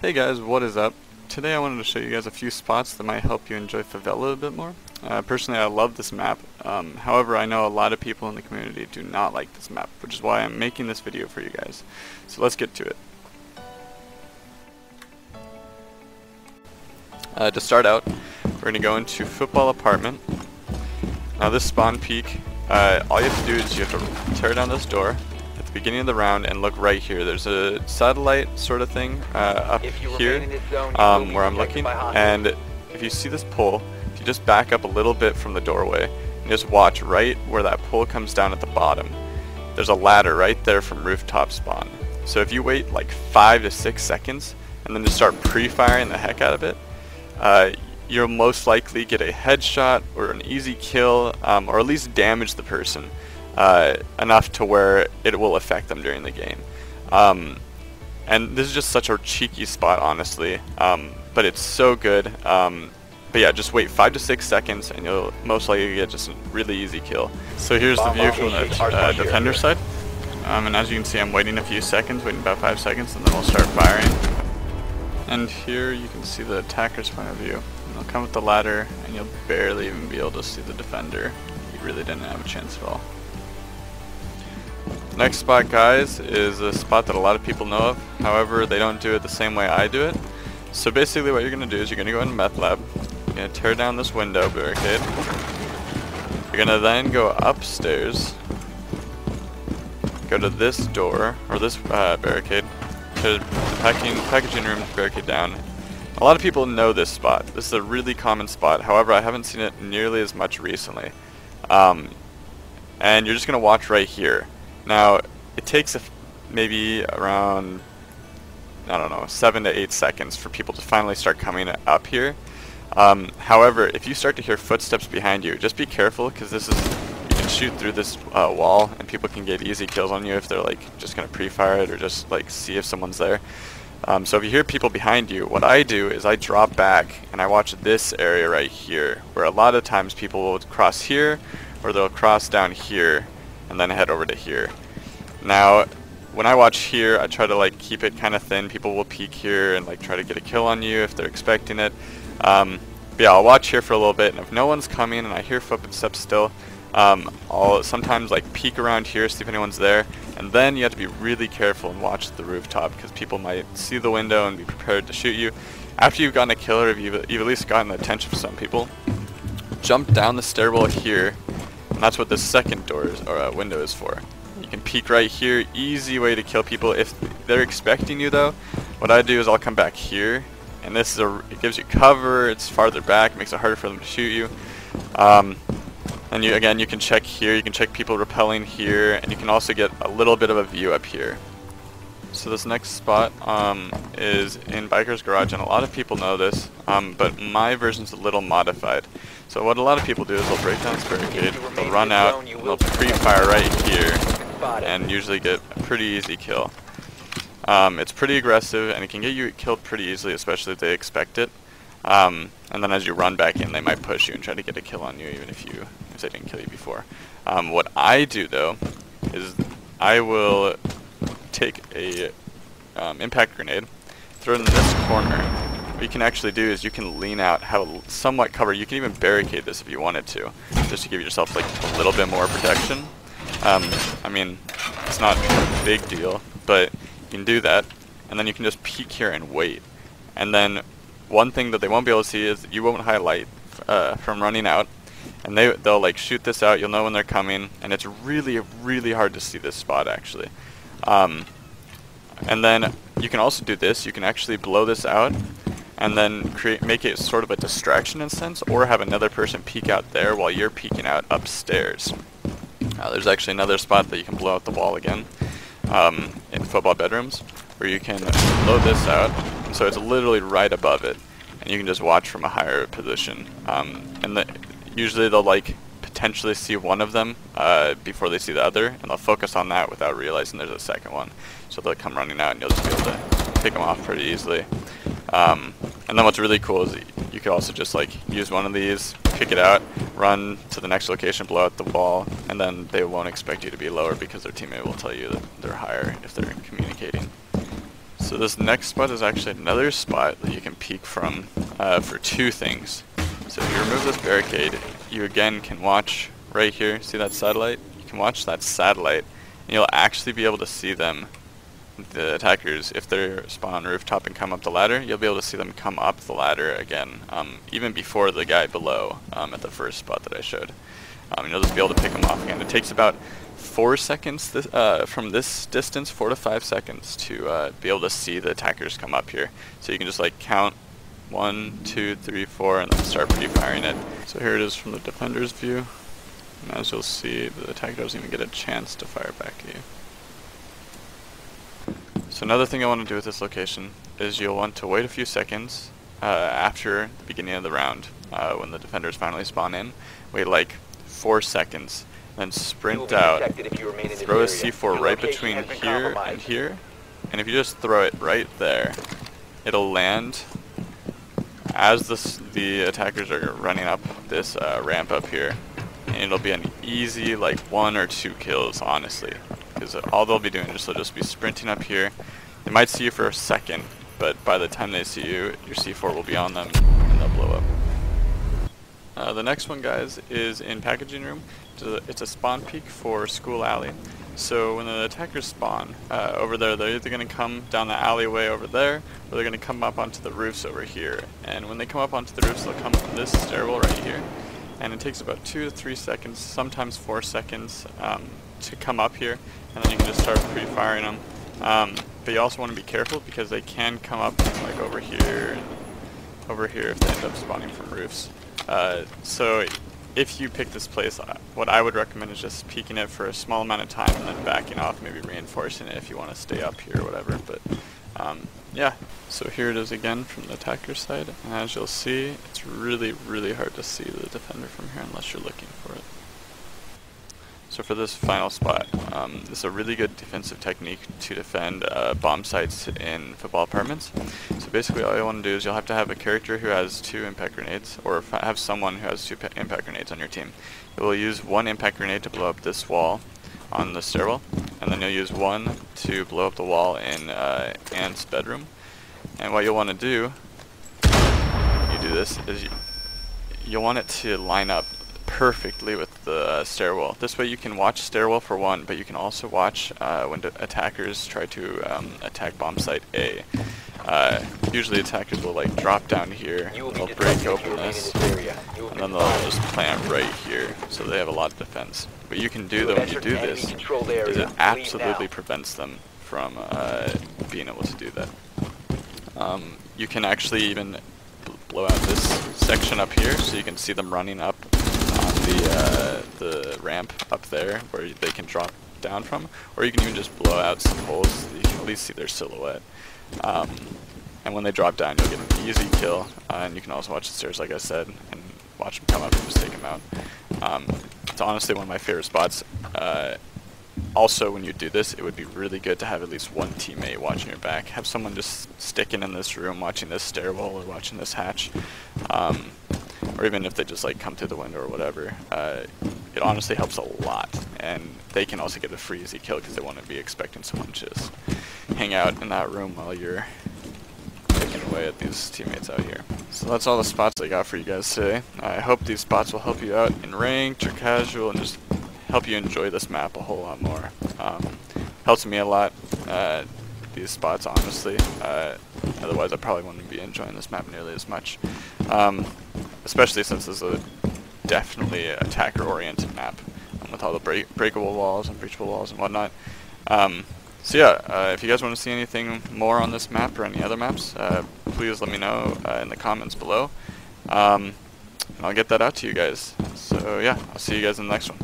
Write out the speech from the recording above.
Hey guys, what is up? Today I wanted to show you guys a few spots that might help you enjoy Favela a bit more. Personally, I love this map. However, I know a lot of people in the community do not like this map, which is why I'm making this video for you guys. So let's get to it. To start out, we're going to go into Football Apartment. Now this spawn peak, all you have to do is you have to tear down this door at the beginning of the round and look right here. There's a satellite sort of thing up here where I'm looking, and if you see this pole, if you just back up a little bit from the doorway and just watch right where that pole comes down at the bottom, there's a ladder right there from rooftop spawn. So if you wait like 5 to 6 seconds and then just start pre-firing the heck out of it, you'll most likely get a headshot or an easy kill, or at least damage the person enough to where it will affect them during the game. And this is just such a cheeky spot, honestly, but it's so good. But yeah, just wait 5 to 6 seconds and you'll most likely get just a really easy kill. So here's the view from the defender side. And as you can see, I'm waiting a few seconds, waiting about 5 seconds, and then we'll start firing. And here you can see the attacker's point of view. And they'll come with the ladder, and you'll barely even be able to see the defender. You really didn't have a chance at all. Next spot, guys, is a spot that a lot of people know of. However, they don't do it the same way I do it. So basically what you're going to do is you're going to go into Meth Lab. You're going to tear down this window barricade. You're going to then go upstairs. Go to this door, or this barricade. To the packaging room barricade down. A lot of people know this spot. This is a really common spot. However, I haven't seen it nearly as much recently. And you're just going to watch right here. Now, it takes maybe around, I don't know, 7 to 8 seconds for people to finally start coming up here. However, if you start to hear footsteps behind you, just be careful, because this is, you can shoot through this wall and people can get easy kills on you if they're like just going to pre-fire it or just like see if someone's there. So if you hear people behind you, what I do is I drop back and I watch this area right here, where a lot of times people will cross here or they'll cross down here and then head over to here. Now, when I watch here, I try to like keep it kind of thin. People will peek here and like try to get a kill on you if they're expecting it. But yeah, I'll watch here for a little bit, and if no one's coming and I hear footsteps still, I'll sometimes like peek around here, see if anyone's there, and then you have to be really careful and watch the rooftop, because people might see the window and be prepared to shoot you. After you've gotten a kill, or if you've at least gotten the attention of some people, jump down the stairwell here, and that's what the second door is, or window is for. You can peek right here, easy way to kill people. If they're expecting you though, what I do is I'll come back here, and this is it gives you cover, it's farther back, makes it harder for them to shoot you. And you can check here, you can check people repelling here, and you can also get a little bit of a view up here. So this next spot is in Biker's Garage, and a lot of people know this, but my version's a little modified. So what a lot of people do is they'll break down this barricade, they'll run out, and they'll pre-fire right here, and usually get a pretty easy kill. It's pretty aggressive, and it can get you killed pretty easily, especially if they expect it. And then as you run back in, they might push you and try to get a kill on you, even if they didn't kill you before. What I do though is I will take a impact grenade, throw it in this corner. What you can actually do is you can lean out, have a somewhat cover. You can even barricade this if you wanted to, just to give yourself like a little bit more protection. I mean, it's not a big deal, but you can do that, and then you can just peek here and wait. And then one thing that they won't be able to see is you won't highlight from running out, and they'll like shoot this out. You'll know when they're coming, and it's really hard to see this spot actually. And then you can also do this. You can actually blow this out, and then make it sort of a distraction in a sense, or have another person peek out there while you're peeking out upstairs. There's actually another spot that you can blow out the wall again in football bedrooms, where you can blow this out. So it's literally right above it, and you can just watch from a higher position. And usually they'll like potentially see one of them before they see the other, and they'll focus on that without realizing there's a second one. So they'll come running out, and you'll just be able to pick them off pretty easily. And then what's really cool is you could also just like use one of these, pick it out, run to the next location, blow out the wall, and then they won't expect you to be lower because their teammate will tell you that they're higher if they're communicating. So this next spot is actually another spot that you can peek from for two things. So if you remove this barricade, you again can watch right here, see that satellite? You can watch that satellite and you'll actually be able to see them, the attackers. If they're spawn on rooftop and come up the ladder, you'll be able to see them come up the ladder again, even before the guy below at the first spot that I showed. You'll just be able to pick them off again. It takes about 4 seconds from this distance, 4 to 5 seconds to be able to see the attackers come up here. So you can just like count 1, 2, 3, 4 and then start pre-firing it. So here it is from the defender's view. And as you'll see, the attacker doesn't even get a chance to fire back at you. So another thing I want to do with this location is you'll want to wait a few seconds after the beginning of the round when the defenders finally spawn in. Wait like 4 seconds, then sprint out, throw a C4 right between here and here, and if you just throw it right there, it'll land as the attackers are running up this ramp up here, and it'll be an easy like 1 or 2 kills, honestly, because all they'll be doing is they'll just be sprinting up here. They might see you for a second, but by the time they see you, your C4 will be on them and they'll blow up. The next one, guys, is in packaging room. It's a spawn peek for School Alley. So when the attackers spawn over there, they're either going to come down the alleyway over there, or they're going to come up onto the roofs over here. And when they come up onto the roofs, they'll come from this stairwell right here. And it takes about 2 to 3 seconds, sometimes 4 seconds, to come up here, and then you can just start pre-firing them. But you also want to be careful because they can come up like over here if they end up spawning from roofs. So if you pick this place, what I would recommend is just peeking it for a small amount of time and then backing off, maybe reinforcing it if you want to stay up here or whatever. But yeah, so here it is again from the attacker side, and as you'll see, it's really hard to see the defender from here unless you're looking for it. So for this final spot, this is a really good defensive technique to defend bomb sites in football apartments. So basically all you want to do is you'll have to have a character who has 2 impact grenades, or have someone who has 2 impact grenades on your team. You will use 1 impact grenade to blow up this wall on the stairwell, and then you'll use 1 to blow up the wall in Ant's bedroom. And what you'll want to do, you do this, is you'll want it to line up perfectly with the stairwell. This way you can watch stairwell for 1, but you can also watch when attackers try to attack bomb site A. Usually attackers will like drop down here, they'll break open this, and then they'll just plant right here, so they have a lot of defense. What you can do though when you do this is it absolutely prevents them from being able to do that. You can actually even blow out this section up here so you can see them running up on the ramp up there where they can drop down from, or you can even just blow out some holes so you can at least see their silhouette. And when they drop down, you'll get an easy kill, and you can also watch the stairs like I said and watch them come up and just take them out. It's honestly one of my favorite spots. Also, when you do this, it would be really good to have at least 1 teammate watching your back. Have someone just sticking in this room watching this stairwell or watching this hatch. Or even if they just like come through the window or whatever. It honestly helps a lot, and they can also get a free easy kill because they won't be expecting someone to just hang out in that room while you're picking away at these teammates out here. So that's all the spots I got for you guys today. I hope these spots will help you out in ranked or casual and just help you enjoy this map a whole lot more. Helps me a lot, these spots, honestly. Otherwise I probably wouldn't be enjoying this map nearly as much. Especially since this is definitely an attacker-oriented map, with all the breakable walls and breachable walls and whatnot. So yeah, if you guys want to see anything more on this map or any other maps, please let me know in the comments below, and I'll get that out to you guys. So yeah, I'll see you guys in the next one.